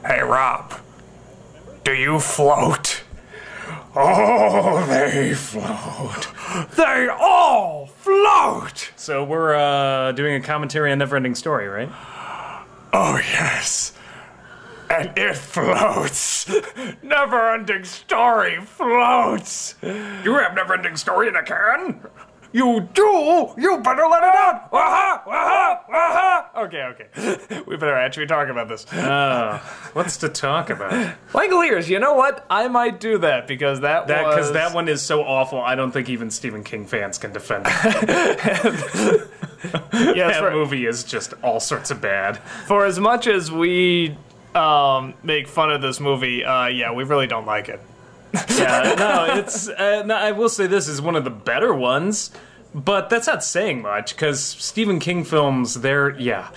Hey, Rob, do you float? Oh, they float. They all float! So we're doing a commentary on Neverending Story, right? Oh, yes. And it floats. Neverending Story floats. You have Neverending Story in a can? You do? You better let it out! Waha! Waha! Waha! Okay. We better actually talk about this. What's to talk about? Langoliers, you know what? I might do that because Because that one is so awful, I don't think even Stephen King fans can defend it. That movie is just all sorts of bad. For as much as we make fun of this movie, yeah, we really don't like it. Yeah, no, it's. No, I will say this is one of the better ones, but that's not saying much because Stephen King films, yeah.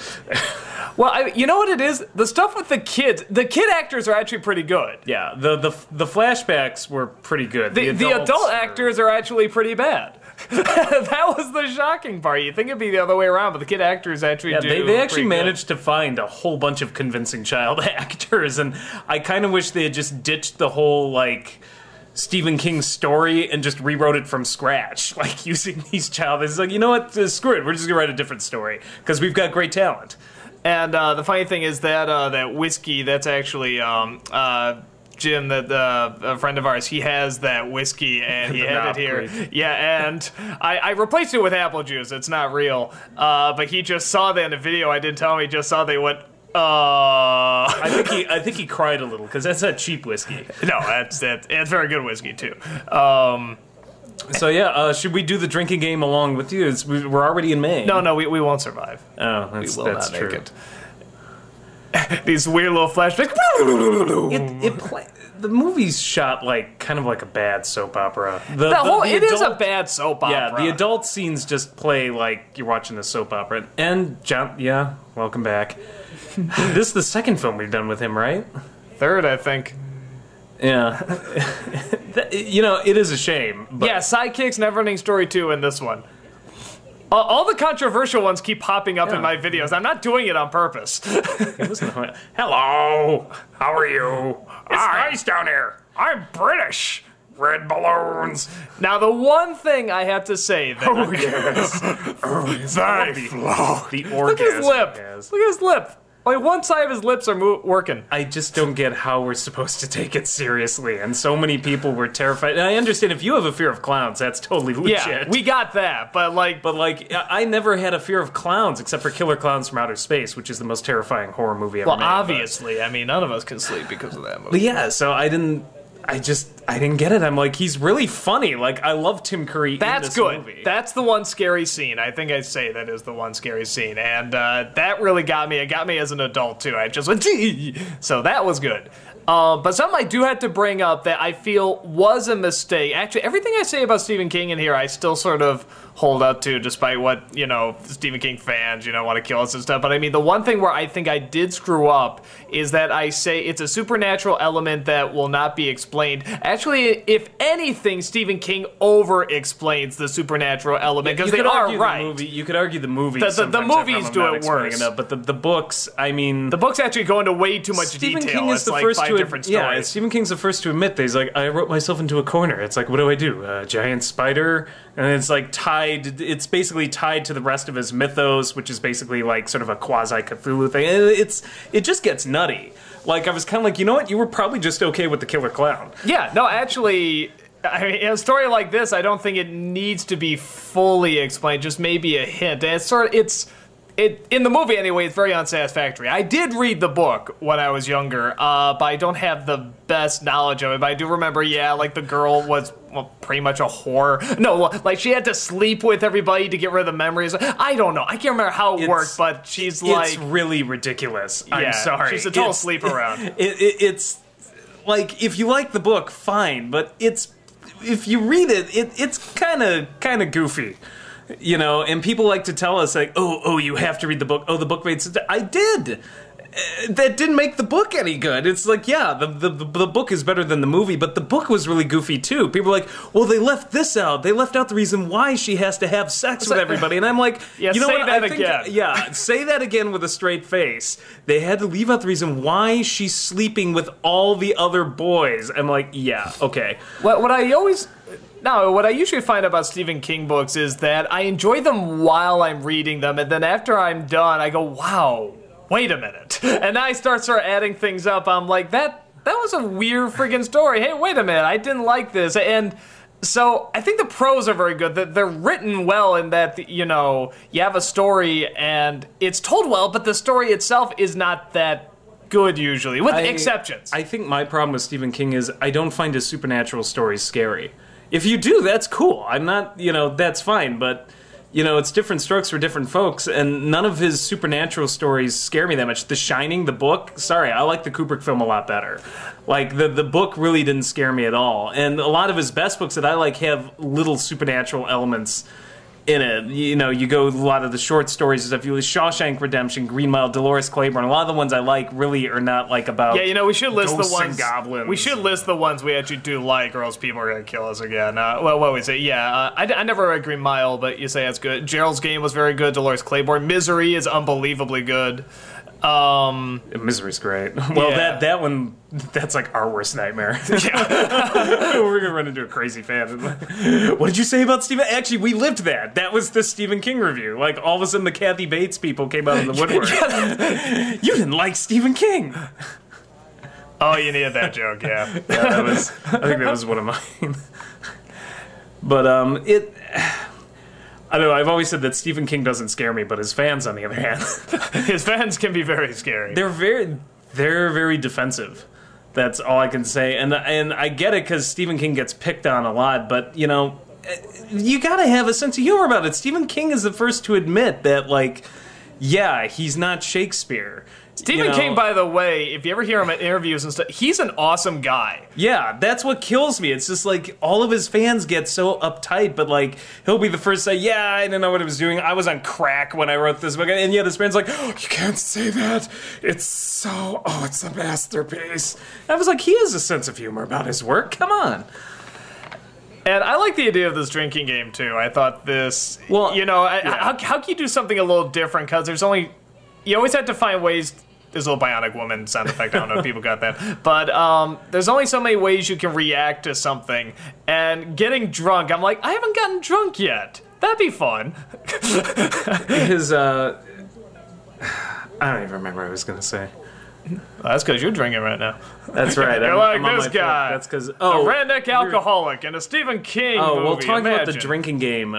Well, you know what it is? The stuff with the kid actors are actually pretty good. Yeah, the flashbacks were pretty good. The adult actors are actually pretty bad. That was the shocking part. You think it'd be the other way around, but the kid actors actually do. They actually managed to find a whole bunch of convincing child actors, and I kind of wish they had just ditched the whole, like, Stephen King story and just rewrote it from scratch, like, using these child. It's like, you know what, screw it, we're just gonna write a different story, because we've got great talent. And the funny thing is that that whiskey, that's actually Jim, a friend of ours, he has that whiskey, and he had it here. Great. Yeah, and I replaced it with apple juice. It's not real. But he just saw that in a video. I didn't tell him. He just saw they went, I think he cried a little, because that's not cheap whiskey. No, it's very good whiskey, too. So yeah, should we do the drinking game along with you? We're already in May. No, we won't survive. Oh, we will that's not true. make it. These weird little flashbacks. The movie's shot kind of like a bad soap opera. It is a bad soap opera. Yeah, the adult scenes just play like you're watching a soap opera. And John, yeah, welcome back. This is the second film we've done with him, right? Third, I think. Yeah. You know, it is a shame. But yeah, Sidekicks, Neverending Story 2, and this one. All the controversial ones keep popping up in my videos. I'm not doing it on purpose. Hello, how are you? It's nice down here. I'm British. Red balloons. Now, the one thing I have to say that... Oh, yes. The orgasm. Look at his lip. Look at his lip. Like, one side of his lips are working. I just don't get how we're supposed to take it seriously, and so many people were terrified. And I understand if you have a fear of clowns, that's totally legit. Yeah, we got that, but like... I never had a fear of clowns, except for Killer Clowns from Outer Space, which is the most terrifying horror movie ever made. Well, obviously. I mean, none of us can sleep because of that movie. But yeah, so I didn't get it. I'm like, he's really funny. Like, I love Tim Curry in this movie. That's the one scary scene. I think I'd say that is the one scary scene. And that really got me. It got me as an adult, too. I just went, gee! So that was good. But something I do have to bring up that I feel was a mistake. Actually, everything I say about Stephen King in here, I still sort of hold up to, despite what, Stephen King fans, want to kill us and stuff. But I mean, the one thing where I think I did screw up is that I say it's a supernatural element that will not be explained. Actually, if anything, Stephen King over-explains the supernatural element, because they are right. You could argue the movie. The movies do it worse. But the books, I mean... The books actually go into way too much detail. Stephen King is the first to different stories. Yeah, Stephen King's the first to admit that he's like, I wrote myself into a corner. It's like, what do I do? A giant spider? And it's like it's basically tied to the rest of his mythos, which is basically like sort of a quasi-Cthulhu thing. It just gets nutty. Like, I was kind of like, you know what? You were probably just okay with the killer clown. Yeah, no, actually, I mean, in a story like this, I don't think it needs to be fully explained, just maybe a hint. And in the movie, anyway, it's very unsatisfactory. I did read the book when I was younger, but I don't have the best knowledge of it. But I do remember, like, the girl was pretty much a whore. No, like, she had to sleep with everybody to get rid of the memories. I don't know. I can't remember how it worked, but she's like... It's really really I'm sorry. She's a total sleep around. It's like, if you like the book, fine, but if you read it, it's kind of goofy. And people like to tell us, like, oh, you have to read the book. Oh, the book made sense. I did. that didn't make the book any good. It's like, yeah, the book is better than the movie, but the book was really goofy too. People are like, well, they left this out. They left out the reason why she has to have sex with everybody. And I'm like, yeah, you know say what? that I think, again. Yeah, say that again with a straight face. They had to leave out the reason why she's sleeping with all the other boys. I'm like, yeah, okay. What I usually find about Stephen King books is that I enjoy them while I'm reading them, and then after I'm done, I go, wow, wait a minute. And I start adding things up. I'm like, that was a weird friggin' story. Hey, wait a minute, I didn't like this. And so I think the prose are very good. That they're written well in that, you know, you have a story and it's told well, but the story itself is not that good usually, with exceptions. I think my problem with Stephen King is I don't find his supernatural stories scary. If you do, that's cool. I'm not, you know, that's fine, but, you know, it's different strokes for different folks, and none of his supernatural stories scare me that much. The Shining, the book, sorry, I like the Kubrick film a lot better. Like, the book really didn't scare me at all, and a lot of his best books that I like have little supernatural elements in it. You know, you go a lot of the short stories and stuff. You Shawshank Redemption, Green Mile, Dolores Claiborne. A lot of the ones I like really are not like about. Yeah, you know, we should list ghosts the ones. and goblins. We should list the ones we actually do like, or else people are gonna kill us again. Well, what we say? Yeah, I never read Green Mile, but you say that's good. Gerald's Game was very good. Dolores Claiborne. Misery is unbelievably good. Misery's great. Well, yeah. that one, that's like our worst nightmare. Yeah. We're gonna run into a crazy fan. What did you say about Stephen? Actually, we lived that. That was the Stephen King review. Like, all of a sudden, the Kathy Bates people came out of the woodwork. You didn't like Stephen King. Oh, you needed that joke, yeah. I think that was one of mine. But I don't know, I've always said that Stephen King doesn't scare me, but his fans, on the other hand... His fans can be very scary. They're very defensive. That's all I can say. And I get it, because Stephen King gets picked on a lot, but, you know, you gotta have a sense of humor about it. Stephen King is the first to admit that, like, yeah, he's not Shakespeare. Stephen King, by the way, if you ever hear him at interviews and stuff, he's an awesome guy. Yeah, that's what kills me. It's just like all of his fans get so uptight, but like he'll be the first to say, yeah, I didn't know what I was doing. I was on crack when I wrote this book. And yet his fans like, oh, you can't say that. It's a masterpiece. And I was like, he has a sense of humor about his work. Come on. And I like the idea of this drinking game, too. I thought this, well, you know, how can you do something a little different? Because you always have to find ways. There's a little bionic woman sound effect. I don't know if people got that. But there's only so many ways you can react to something. And getting drunk, I'm like, I haven't gotten drunk yet. That'd be fun. I don't even remember what I was going to say. Well, that's because you're drinking right now. That's right. You're like this guy. That's because a redneck alcoholic and a Stephen King movie. Well, talking about the drinking game,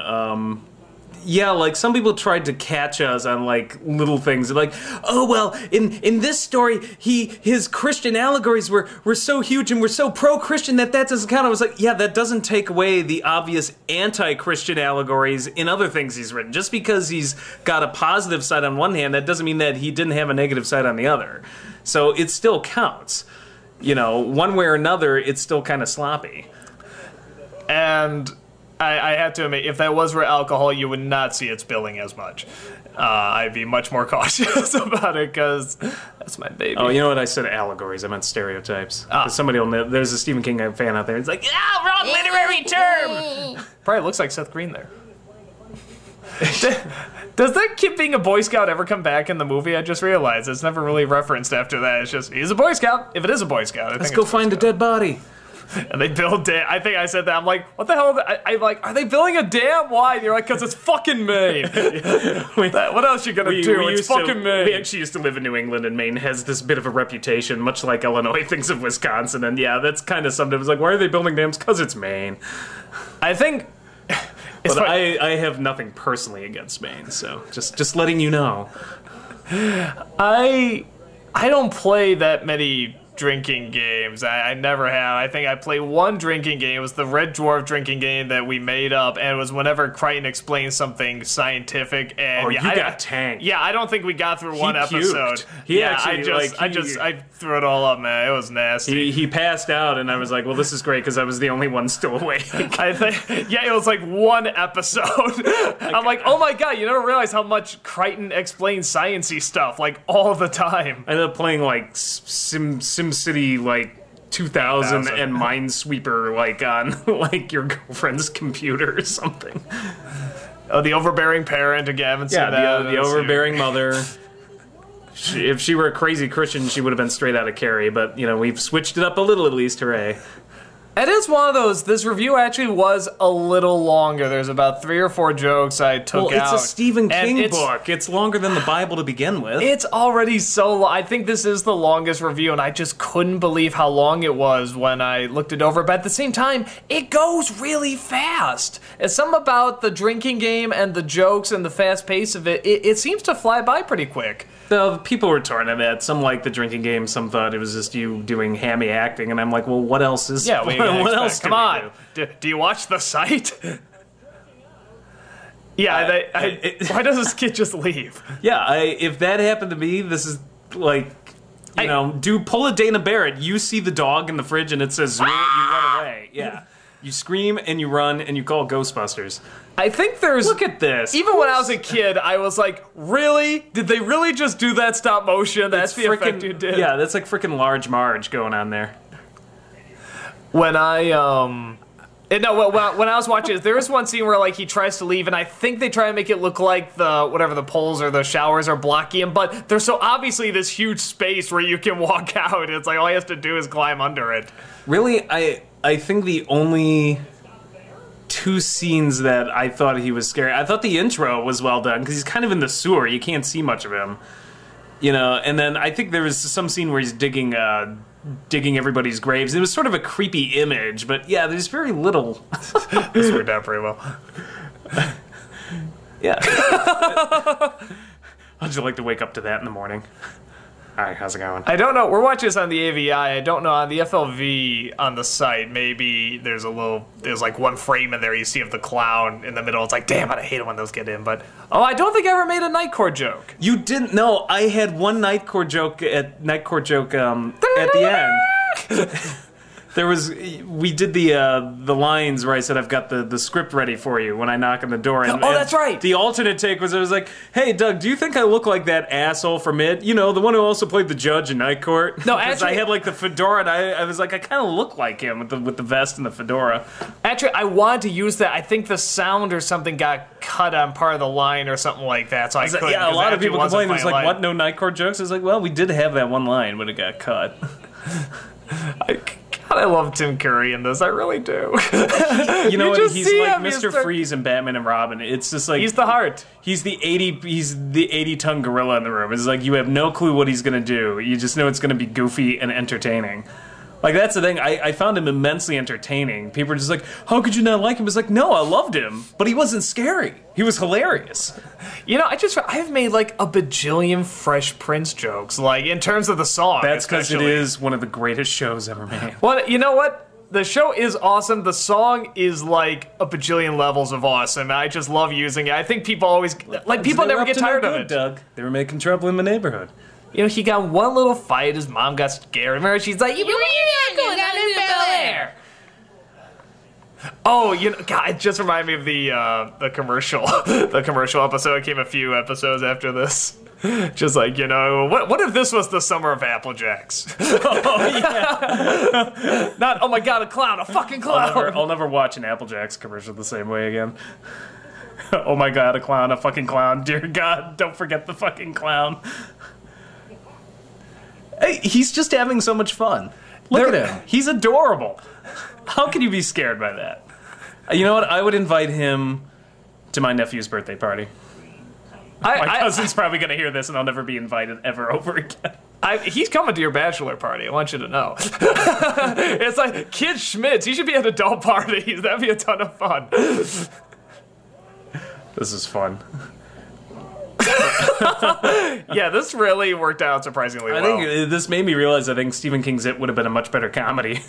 yeah, like, some people tried to catch us on, like, little things. They're like, oh, well, in this story, his Christian allegories were so huge and were so pro-Christian that doesn't count. I was like, yeah, that doesn't take away the obvious anti-Christian allegories in other things he's written. Just because he's got a positive side on one hand, that doesn't mean that he didn't have a negative side on the other. So it still counts. You know, one way or another, it's still kind of sloppy. And I have to admit, if that was for alcohol, you would not see it spilling as much. I'd be much more cautious about it, because that's my baby. Oh, you know what? I said allegories. I meant stereoteaps. Somebody will know. There's a Stephen King fan out there. It's like, wrong literary term! Probably looks like Seth Green there. Does that kid being a Boy Scout ever come back in the movie? I just realized it's never really referenced after that. It's just, he's a Boy Scout. If it is a Boy Scout, let's go find a dead body. And they build dam. I think I said that. I'm like, what the hell? I'm like, are they building a dam? Why? And you're like, because it's fucking Maine. What else you gonna do? It's fucking Maine. We actually used to live in New England, and Maine has this bit of a reputation, much like Illinois thinks of Wisconsin. And yeah, that's kind of something. It's like, why are they building dams? Because it's Maine. I think. But I have nothing personally against Maine, so just letting you know. I don't play that many drinking games. I never have. I think I played one drinking game. It was the Red Dwarf drinking game that we made up, and it was whenever Crichton explained something scientific. And you got tanked. Yeah, I don't think we got through one puked. episode. I threw it all up, man. It was nasty. He passed out, and I was like, well, this is great because I was the only one still awake. I think, yeah, it was like one episode. I'm like, oh my god, you never realize how much Crichton explains sciencey stuff like all the time. I ended up playing like SimCity like 2000 and Minesweeper like on like your girlfriend's computer or something. Oh, the overbearing parent again. Yeah, the overbearing mother. If she were a crazy Christian, she would have been straight out of Carrie. But you know, we've switched it up a little at least. Hooray! It is one of those. This review actually was a little longer. There's about 3 or 4 jokes I took out. Well, it's a Stephen King book. It's longer than the Bible to begin with. It's already so long. I think this is the longest review, and I just couldn't believe how long it was when I looked it over. But at the same time, it goes really fast. It's something about the drinking game and the jokes and the fast pace of it. It seems to fly by pretty quick. The people were torn on that. Some liked the drinking game. Some thought it was just you doing hammy acting. And I'm like, well, what else is? Yeah, what else? Come on. Do you watch the site? Yeah. Why does this kid just leave? Yeah. If that happened to me, this is like, you know, pull a Dana Barrett. You see the dog in the fridge and it says you run away. Yeah. You scream and you run and you call Ghostbusters. I think there's... Look at this. Even when I was a kid, I was like, really? Did they really just do that stop motion? That's the effect you did. Yeah, that's like freaking Large Marge going on there. When I, when I was watching it, there was one scene where, like, he tries to leave, and I think they try to make it look like the poles or the showers are blocking him, but there's so obviously this huge space where you can walk out. It's like all he has to do is climb under it. Really, I think the only 2 scenes that I thought he was scary. I thought the intro was well done because he's kind of in the sewer. You can't see much of him, you know. And then I think there was some scene where he's digging everybody's graves. It was sort of a creepy image, but yeah, there's very little. This worked out pretty well. Yeah. How'd you like to wake up to that in the morning? Hi, how's it going? I don't know. We're watching this on the AVI. I don't know on the FLV on the site. Maybe there's like one frame in there you see of the clown in the middle. It's like, damn it, I hate it when those get in. But I don't think I ever made a Nightcore joke. You didn't? No, I had one Nightcore joke at the end. We did the lines where I said I've got the script ready for you when I knock on the door. And, that's right. The alternate take was I was like, hey, Doug, do you think I look like that asshole from It? You know, the one who also played the judge in Night Court? No, actually, I had like the fedora, and I was like, I kind of look like him with the vest and the fedora. Actually, I wanted to use that. I think the sound or something got cut on part of the line or something like that, so I couldn't. Yeah, a lot of people complained. It was like, what, no Night Court jokes? I was like, well, we did have that one line, but it got cut. I love Tim Curry in this. I really do. You know what? He's like Mr. Freeze in Batman and Robin. It's just like he's the heart. He's the 80-ton gorilla in the room. It's like you have no clue what he's gonna do. You just know it's gonna be goofy and entertaining. Like, that's the thing. I found him immensely entertaining. People are just like, how could you not like him? It's like, no, I loved him, but he wasn't scary. He was hilarious. You know, I've made like a bajillion Fresh Prince jokes, like in terms of the song. That's because it is one of the greatest shows ever made. Well, you know what? The show is awesome. The song is like a bajillion levels of awesome. I just love using it. I think people always, like, people never get tired of it. Doug. They were making trouble in the neighborhood. You know, he got one little fight. His mom got scared. Remember, she's like, "You going down in Bel Air." Oh, you know, God, it just reminded me of the commercial. The commercial episode came a few episodes after this. Just like, you know, what if this was the summer of Apple Jacks? Oh, yeah. Not, oh my God, a clown, a fucking clown. I'll never watch an Apple Jacks commercial the same way again. Oh my God, a clown, a fucking clown. Dear God, don't forget the fucking clown. Hey, he's just having so much fun. Look at him. He's adorable. How can you be scared by that? You know what? I would invite him to my nephew's birthday party. My cousin's probably going to hear this and I'll never be invited ever over again. He's coming to your bachelor party. I want you to know. It's like Kid Schmitz. He should be at adult parties. That'd be a ton of fun. This is fun. Yeah, this really worked out surprisingly well. I think this made me realize I think Stephen King's It would have been a much better comedy.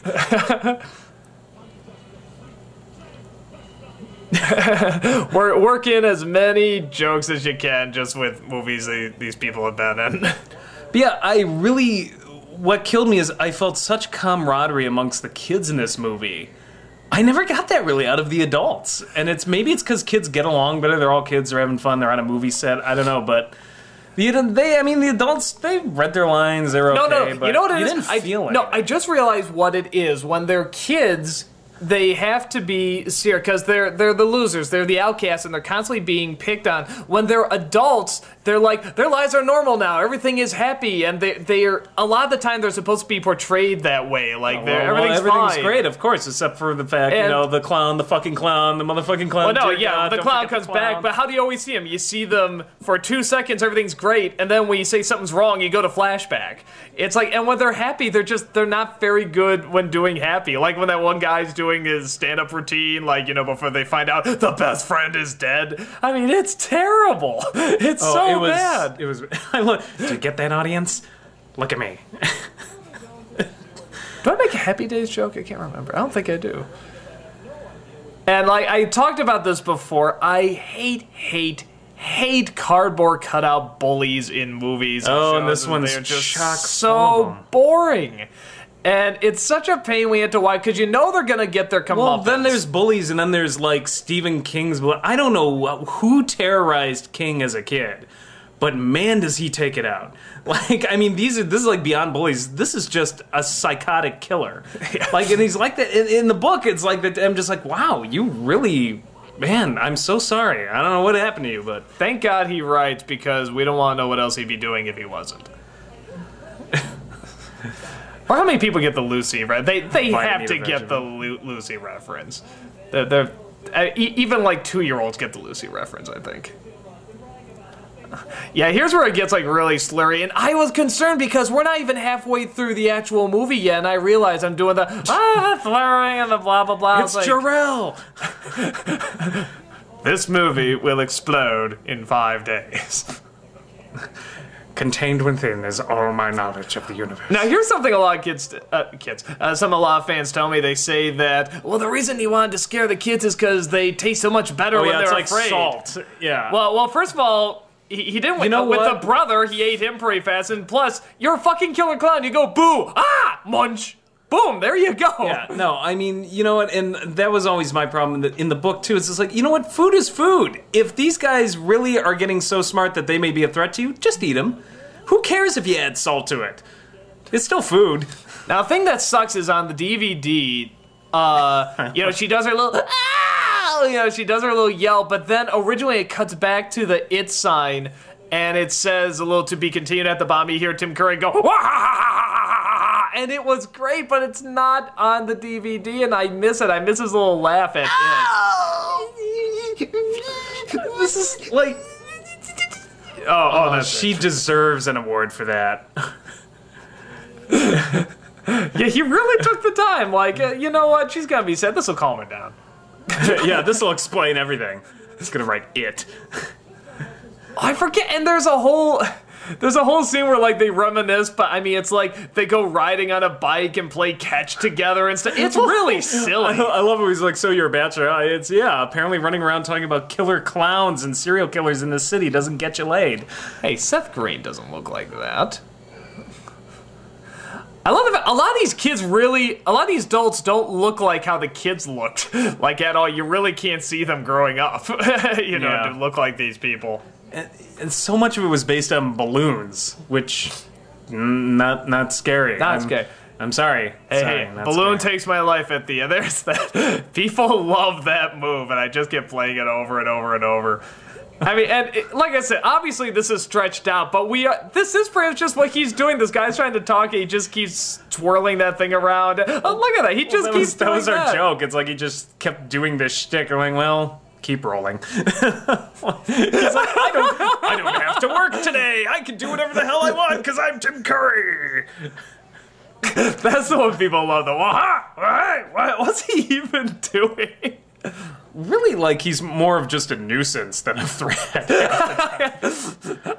Work in as many jokes as you can just with movies these people have been in. But yeah, what killed me is I felt such camaraderie amongst the kids in this movie. I never got that really out of the adults. And maybe it's because kids get along better. They're all kids, they're having fun, they're on a movie set, I don't know, but the adults, they read their lines, they're okay, but you know what it is? didn't feel it. No, I just realized what it is. When they're kids, they have to be serious because they're the losers, they're the outcasts, and they're constantly being picked on. When they're adults, they're like, their lives are normal now, everything is happy, and they're a lot of the time they're supposed to be portrayed that way, like everything's fine. Great, of course, except for the fact, the clown, the fucking clown, the motherfucking clown. Well, no, yeah, the clown comes back, but how do you always see him? You see them for 2 seconds, everything's great, and then when you say something's wrong, you go to flashback. It's like, and when they're happy, they're not very good when doing happy. Like when that one guy's doing his stand-up routine, like, before they find out the best friend is dead. I mean, it's terrible. It's so bad. It was. To get that audience, look at me. Do I make a Happy Days joke? I can't remember. I don't think I do. And like I talked about this before, I hate cardboard cutout bullies in movies. And this one's just so boring. And it's such a pain we had to watch because they're gonna get their comeuppance. Well, then there's bullies, and then there's like Stephen King's. I don't know who terrorized King as a kid, but man, does he take it out! Like, I mean, this is like beyond bullies. This is just a psychotic killer. Like, and he's like that in the book. It's like that. I'm just like, wow, you really. Man, I'm so sorry. I don't know what happened to you, but thank God he writes because we don't want to know what else he'd be doing if he wasn't. Or how many people get the Lucy, right? They have to get the Lucy reference. They're even like 2-year-olds get the Lucy reference, I think. Yeah, here's where it gets like really slurry, and I was concerned because we're not even halfway through the actual movie yet, and I realize I'm doing the slurring and the blah blah blah. It's Jarrell. This movie will explode in 5 days. Contained within is all my knowledge of the universe. Now, here's something a lot of a lot of fans tell me. They say that, well, the reason he wanted to scare the kids is because they taste so much better when they're it's like afraid. Salt. Yeah. Well, first of all, he didn't. With the brother, he ate him pretty fast, and plus, you're a fucking killer clown. You go boo, munch. Boom, there you go. Yeah, no, I mean, you know what, and that was always my problem in the book, too. It's just like, you know what, food is food. If these guys really are getting so smart that they may be a threat to you, just eat them. Who cares if you add salt to it? It's still food. Now, the thing that sucks is on the DVD, she does her little, she does her little yell, but then originally it cuts back to the it sign, and it says a little to be continued at the bottom. You hear Tim Curry go, and it was great, but it's not on the DVD, and I miss it. I miss his little laugh at it. This is like... she deserves an award for that. Yeah, he really took the time. Like, you know what? She's gonna be sad. This will calm her down. Yeah, this will explain everything. It's gonna write it. I forget. And there's a whole scene where like they reminisce, but I mean, it's like they go riding on a bike and play catch together and stuff. It's really silly. I love it. He's like, so you're a bachelor? Apparently running around talking about killer clowns and serial killers in the city doesn't get you laid. Hey, Seth Green doesn't look like that. I love the fact a lot of these adults don't look like how the kids looked, like at all. You really can't see them growing up, to look like these people. And so much of it was based on balloons, which not scary. Not scary. I'm sorry. Hey, balloon takes my life at the end. There's that. People love that move, and I just kept playing it over and over and over. I mean, like I said, obviously this is stretched out, but this is pretty much just what he's doing. This guy's trying to talk, and he just keeps twirling that thing around. Oh, look at that. He just keeps doing that. That was our joke. It's like he just kept doing this shtick. I'm like, well, keep rolling. He's like, I don't have to work today. I can do whatever the hell I want because I'm Tim Curry. That's the one people love, though. What's he even doing? really like he's more of just a nuisance than a threat.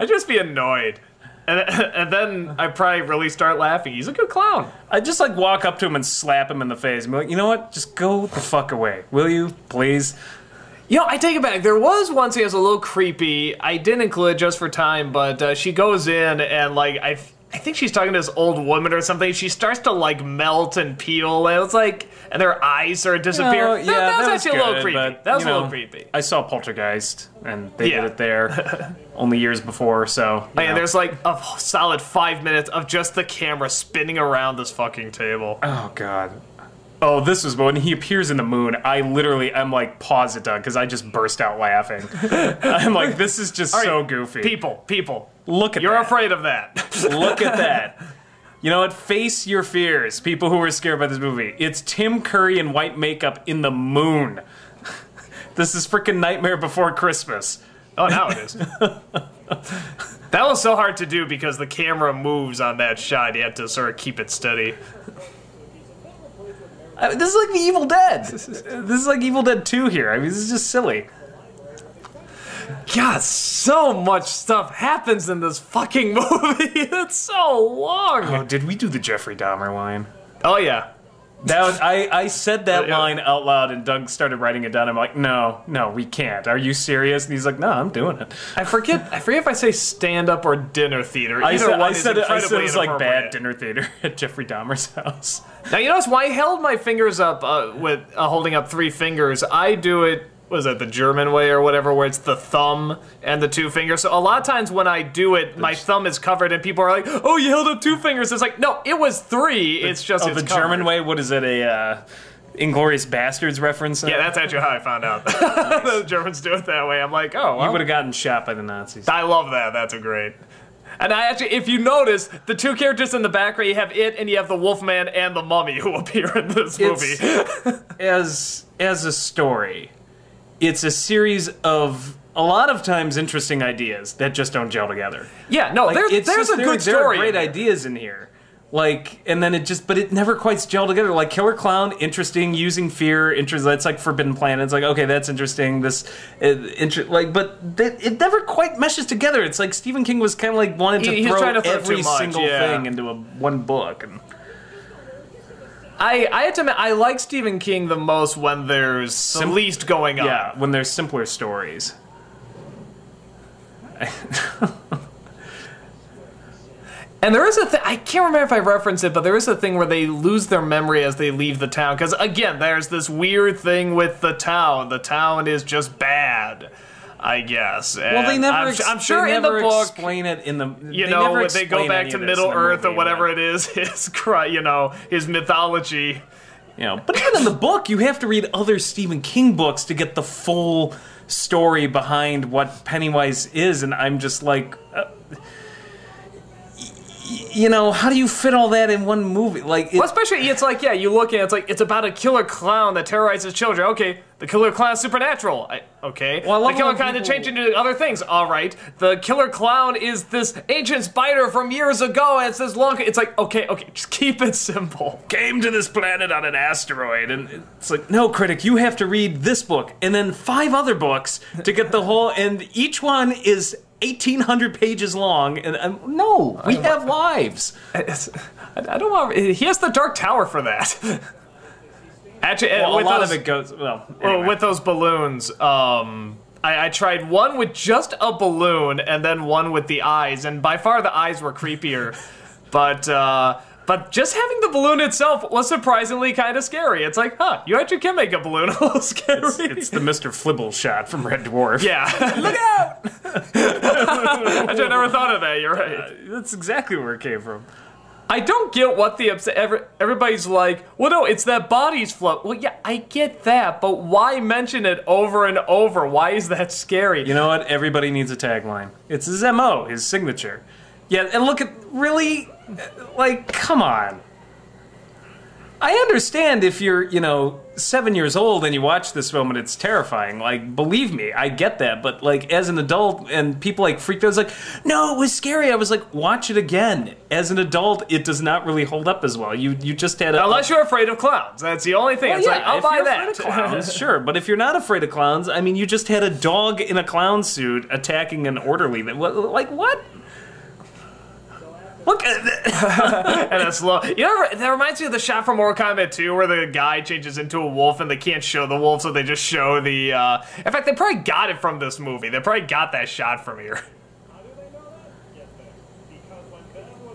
I'd just be annoyed. And then I probably really start laughing. He's a good clown. I'd just like walk up to him and slap him in the face and be like, you know what? Just go the fuck away. Will you? Please? You know, I take it back. There was one scene that was a little creepy. I didn't include it just for time, but she goes in and like, I think she's talking to this old woman or something. She starts to like melt and peel. And it's like, and their eyes sort of disappear. Yeah, that was good, actually a little creepy. That was a little creepy. I saw Poltergeist, and they did it there only years before, so... And there's like a solid 5 minutes of just the camera spinning around this fucking table. Oh, God. Oh, this was when he appears in the moon. I'm like, pause it, Doug, because I just burst out laughing. I'm like, this is just so goofy. People. Look at that. You're afraid of that. Look at that. You know what? Face your fears, people who were scared by this movie. It's Tim Curry in white makeup in the moon. This is freaking Nightmare Before Christmas. Oh, now it is. That was so hard to do because the camera moves on that shot. You had to sort of keep it steady. This is like the Evil Dead. This is like Evil Dead 2 here. I mean, this is just silly. God, so much stuff happens in this fucking movie. It's so long. Oh, did we do the Jeffrey Dahmer line? Oh, yeah. That was, I said that line out loud, and Doug started writing it down. I'm like, no, we can't. Are you serious? And he's like, no, I'm doing it. I forget if I say stand-up or dinner theater. I said it was like bad dinner theater at Jeffrey Dahmer's house. Now, you notice why I held my fingers up with holding up 3 fingers. I do it, was it the German way or whatever, where it's the thumb and the 2 fingers. So a lot of times when I do it, my thumb is covered and people are like, oh, you held up 2 fingers. It's like, no, it was 3. It's just it's the covered. German way? What is it, a Inglourious Bastards reference? Yeah, that's actually how I found out. The Germans do it that way. I'm like, oh, well. You would have gotten shot by the Nazis. I love that. That's a great. And I actually, if you notice, the 2 characters in the background, you have it and you have the Wolfman and the Mummy who appear in this movie. As a story, it's a series of, a lot of times, interesting ideas that just don't gel together. Yeah, no, like, there's a good story. There are great ideas in here. Like, and then but it never quite gel together. Like, Killer Clown, interesting, using fear, that's like Forbidden Planet. It's like, okay, that's interesting. But it never quite meshes together. It's like Stephen King was kind of like wanting to throw every single thing into one book. And I have to admit, I like Stephen King the most when there's the least going on. Yeah, when there's simpler stories. And there is a thing, I can't remember if I referenced it, but there is a thing where they lose their memory as they leave the town. Because, again, there's this weird thing with the town. The town is just bad, I guess. And well, they never I'm sure in the book, explain it in the... You know, when they go back to Middle Earth or whatever it is, his mythology. You know, but even in the book, you have to read other Stephen King books to get the full story behind what Pennywise is, and I'm just like... you know, how do you fit all that in one movie? Like, well, especially it's like, yeah, you look at it, it's like it's about a killer clown that terrorizes children. Okay, the killer clown's supernatural. Okay, well, the killer clown to change into other things. All right, the killer clown is this ancient spider from years ago, and it's this long. It's like, okay, just keep it simple. Came to this planet on an asteroid, and it's like, no, Critic, you have to read this book and then 5 other books to get the whole. And each one is 1,800 pages long, and no, we have lives. I don't want. He has the Dark Tower for that. Actually, well, a lot of it goes anyway. With those balloons. I tried one with just a balloon, and then one with the eyes, and by far the eyes were creepier. But just having the balloon itself was surprisingly kind of scary. It's like, you actually can make a balloon a little scary. It's the Mr. Flibble shot from Red Dwarf. Yeah. Look out! I never thought of that, you're right. That's exactly where it came from. I don't get what the upset... Everybody's like, well, no, it's that bodies float. Well, yeah, I get that, but why mention it over and over? Why is that scary? You know what? Everybody needs a tagline. It's his MO, his signature. Yeah, and look at... Really... Like, come on. I understand if you're, 7 years old and you watch this film and it's terrifying. Like, believe me, I get that. But, like, as an adult and people, like, freaked out, I was like, no, it was scary. I was like, watch it again. As an adult, it does not really hold up as well. You just had a... Unless you're afraid of clowns. That's the only thing. Well, it's yeah, like, I'll buy that. Clowns, sure. But if you're not afraid of clowns, I mean, you just had a dog in a clown suit attacking an orderly. Like, what? Look at that. And it's slow. That reminds me of the shot from Mortal Kombat 2 where the guy changes into a wolf and they can't show the wolf, so they just show the... In fact, they probably got it from this movie. They probably got that shot from here.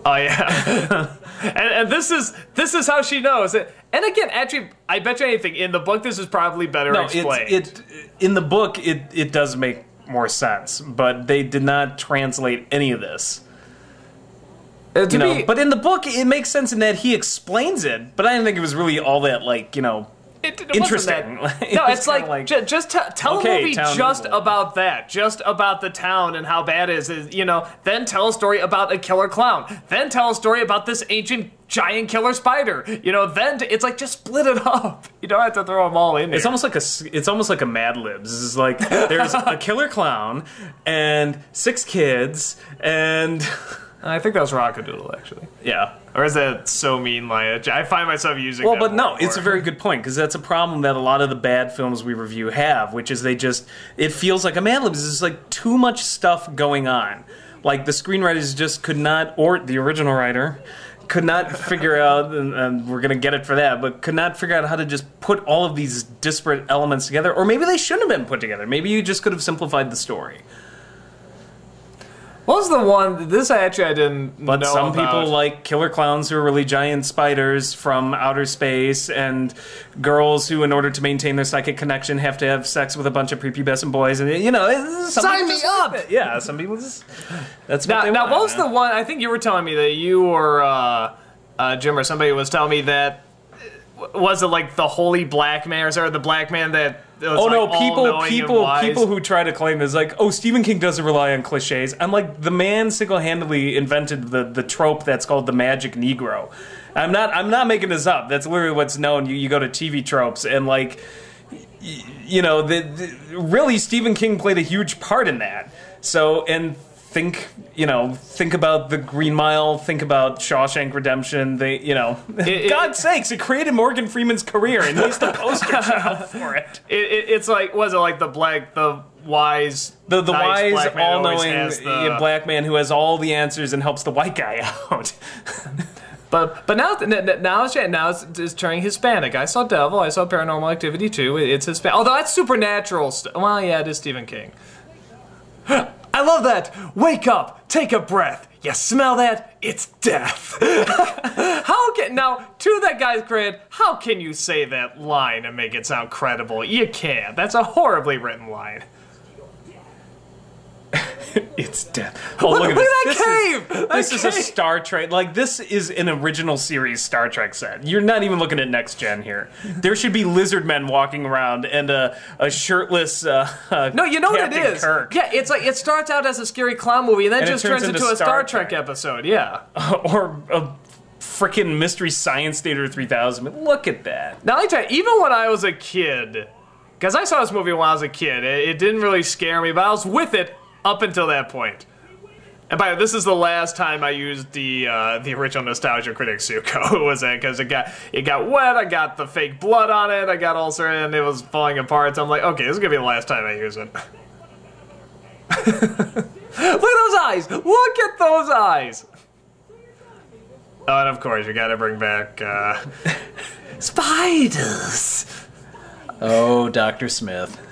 Oh, yeah. and this is how she knows. And again, actually, I bet you anything, in the book this is probably better explained. In the book, it does make more sense, but they did not translate any of this. But in the book, it makes sense in that he explains it, but I didn't think it was really all that, interesting. No, it's like just tell a movie just about that, just about the town and how bad it is, then tell a story about a killer clown, then tell a story about this ancient giant killer spider, then it's like, just split it up. You don't have to throw them all in there. It's almost like a Mad Libs. It's like, there's a killer clown, and 6 kids, and... I think that was Rockadoodle, actually. Yeah. Or is that so mean line? I find myself using that. Well, but no, it's a very good point, because that's a problem that a lot of the bad films we review have, which is it feels like a Mad Libs. There's like too much stuff going on. Like, the screenwriters just could not, or the original writer, could not figure out, and we're going to get it for that, but could not figure out how to just put all of these disparate elements together. Or maybe they shouldn't have been put together. Maybe you just could have simplified the story. What was the one? This I didn't know But some about. people like killer clowns who are really giant spiders from outer space, and girls who, in order to maintain their psychic connection, have to have sex with a bunch of prepubescent boys. And sign me up. Yeah, some people just. That's what they now. want, What was the one? I think you were telling me that you or Jim or somebody was telling me that. Was it like the holy black man, or sorry, the black man that? People who try to claim is like, oh, Stephen King doesn't rely on cliches. I'm like, the man single-handedly invented the trope that's called the magic Negro. I'm not making this up. That's literally what's known. You go to TV tropes and like, really Stephen King played a huge part in that. So think about the Green Mile, think about Shawshank Redemption. God's sakes, it created Morgan Freeman's career, and he's the poster child for it. It's like, was it like the wise, the nice wise, black man all-knowing black man who has all the answers and helps the white guy out? But now it's turning Hispanic. I saw Devil, I saw Paranormal Activity 2. It's Hispanic. Although that's supernatural. Well, yeah, it is Stephen King. I love that. Wake up, take a breath. You smell that? It's death. Now, to that guy's credit, how can you say that line and make it sound credible? You can't. That's a horribly written line. It's death. Oh, look at that cave! This is a Star Trek. Like, this is an original series Star Trek set. You're not even looking at next gen here. There should be lizard men walking around and a shirtless. No, you know what it is. Kirk. Yeah, it's like it starts out as a scary clown movie and then just turns into a Star Trek episode. Yeah, or a frickin' Mystery Science Theater 3000. Look at that. Now, let me tell you, even when I was a kid, because I saw this movie when I was a kid, it didn't really scare me, but I was with it up until that point. And by the way, this is the last time I used the original Nostalgia Critic Suko. Was it because it got wet? I got the fake blood on it. I got ulcer and it was falling apart. So I'm like, okay, this is gonna be the last time I use it. Look at those eyes! Look at those eyes! Oh, and of course you gotta bring back spiders. Oh, Dr. Smith.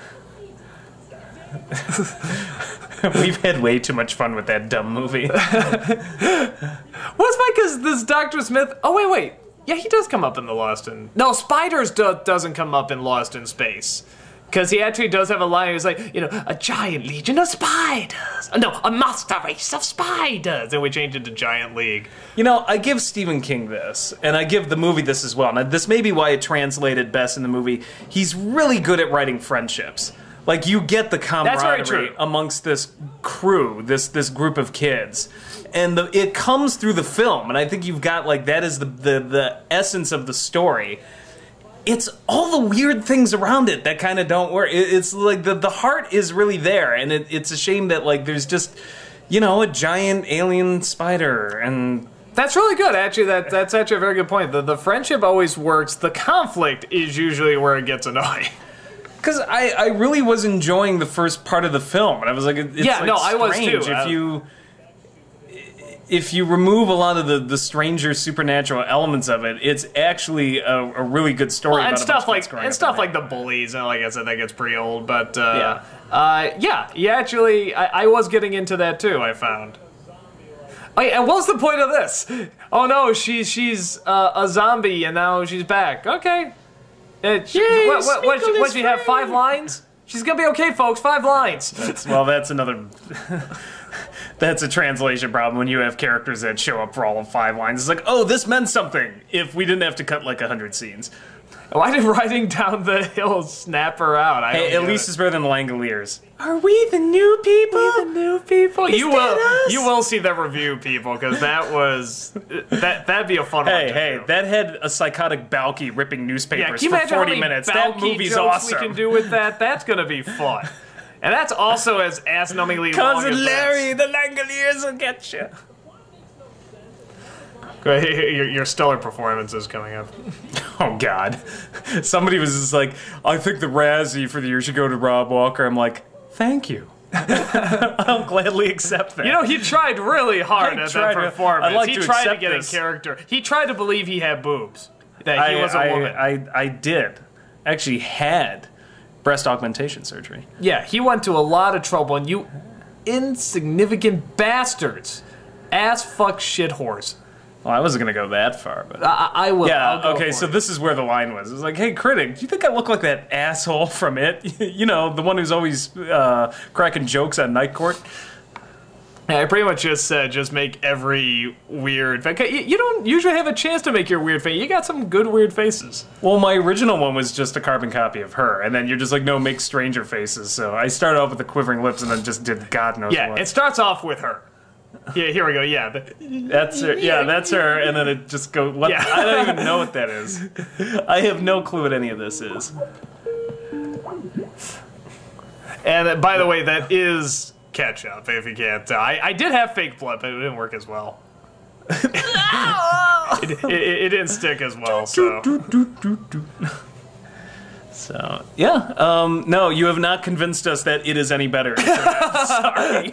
We've had way too much fun with that dumb movie. What's funny because this Dr. Smith... Oh, wait. Yeah, he does come up in the Lost in... No, Spiders doesn't come up in Lost in Space. Because he actually does have a line who's like, a giant legion of spiders. No, a monster race of spiders. And we change it to Giant League. I give Stephen King this, and I give the movie this as well. Now, this may be why it translated best in the movie. He's really good at writing friendships. Like, you get the camaraderie true. amongst this crew, this group of kids. And it comes through the film, and I think you've got, like, that is the essence of the story. It's all the weird things around it that kind of don't work. It's like the heart is really there, and it's a shame that, like, there's just, you know, a giant alien spider, and... That's really good, actually. That's actually a very good point. The friendship always works. The conflict is usually where it gets annoying. Because I really was enjoying the first part of the film, and I was like, it's yeah, like no, strange. I was too. If you remove a lot of the stranger supernatural elements of it, it's actually a really good story. Well, and about stuff like the bullies, and like I said, that gets pretty old. But yeah, actually, I was getting into that too. I found. Oh, yeah, and what's the point of this? Oh no, she's a zombie, and now she's back. Okay. What she have 5 lines? She's gonna be okay, folks. 5 lines. That's another. That's a translation problem when you have characters that show up for all of 5 lines. It's like, oh, this meant something if we didn't have to cut like 100 scenes. Why did riding down the hill snap her out? Hey, at least it's better than Langoliers. Are we the new people? Are we the new people? You will see the review, people, because that'd be a fun one. Hey, that had a psychotic Balky ripping newspapers for 40 minutes. That movie's awesome. We can do with that. That's gonna be fun. And that's also as ass-numbingly long as Cousin Larry, the Langoliers will get you. Your stellar performance is coming up. Oh, God. Somebody was just like, I think the Razzie for the year should go to Rob Walker. I'm like, thank you. I'll gladly accept that. You know, he tried really hard at that performance. He tried to get in character. He tried to believe he had boobs. That he was a woman. I did. Actually had breast augmentation surgery. Yeah, he went to a lot of trouble, and you insignificant bastards. Ass fuck shit horse. Well, I wasn't going to go that far, but... I will. Yeah, okay, so this is where the line was. It was like, hey, Critic, do you think I look like that asshole from It? You know, the one who's always cracking jokes on Night Court? Yeah, I pretty much just said, just make every weird... You don't usually have a chance to make your weird face. You got some good weird faces. Well, my original one was just a carbon copy of her, and then you're just like, no, make stranger faces. So I started off with the quivering lips and then just did God knows what. Yeah, it starts off with her. Yeah, here we go. Yeah, that's her. Yeah, that's her. And then it just goes. Yeah. I don't even know what that is. I have no clue what any of this is. And by the way, that is ketchup. If you can't tell, I did have fake blood, but it didn't work as well. it didn't stick as well. So yeah, no, you have not convinced us that it is any better. Sorry.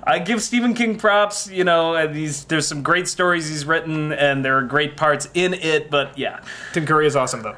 I give Stephen King props. You know, there's some great stories he's written, and there are great parts in it. But yeah, Tim Curry is awesome though.